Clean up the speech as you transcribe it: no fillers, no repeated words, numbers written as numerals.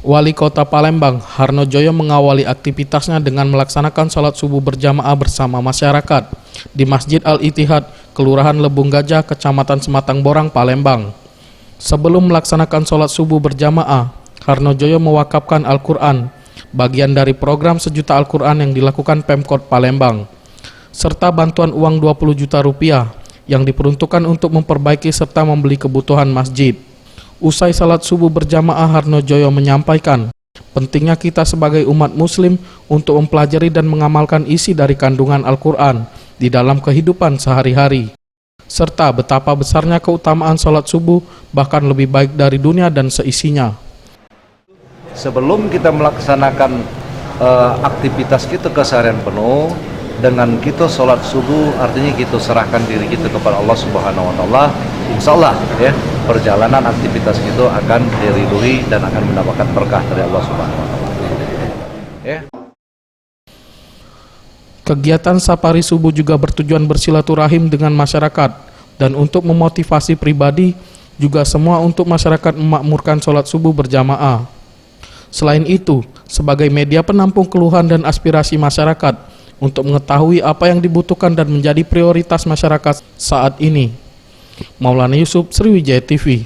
Wali Kota Palembang, Harno Joyo mengawali aktivitasnya dengan melaksanakan sholat subuh berjamaah bersama masyarakat di Masjid Al-Ittihad, Kelurahan Lebung Gajah, Kecamatan Sematang Borang, Palembang. Sebelum melaksanakan sholat subuh berjamaah, Harno Joyo mewakafkan Al-Quran, bagian dari program sejuta Al-Quran yang dilakukan Pemkot Palembang, serta bantuan uang 20 juta rupiah yang diperuntukkan untuk memperbaiki serta membeli kebutuhan masjid. Usai salat subuh berjamaah, Harno Joyo menyampaikan pentingnya kita sebagai umat muslim untuk mempelajari dan mengamalkan isi dari kandungan Al-Quran di dalam kehidupan sehari-hari, serta betapa besarnya keutamaan salat subuh bahkan lebih baik dari dunia dan seisinya. Sebelum kita melaksanakan aktivitas kita keseharian penuh, dengan kita sholat subuh, artinya kita serahkan diri kita kepada Allah Subhanahu wa Ta'ala. Insya Allah ya, perjalanan aktivitas itu akan diridhoi dan akan mendapatkan berkah dari Allah Subhanahu wa Ta'ala. Ya. Kegiatan safari subuh juga bertujuan bersilaturahim dengan masyarakat dan untuk memotivasi pribadi, juga semua untuk masyarakat memakmurkan sholat subuh berjamaah. Selain itu, sebagai media penampung keluhan dan aspirasi masyarakat untuk mengetahui apa yang dibutuhkan dan menjadi prioritas masyarakat saat ini. Maulana Yusuf, Sriwijaya TV.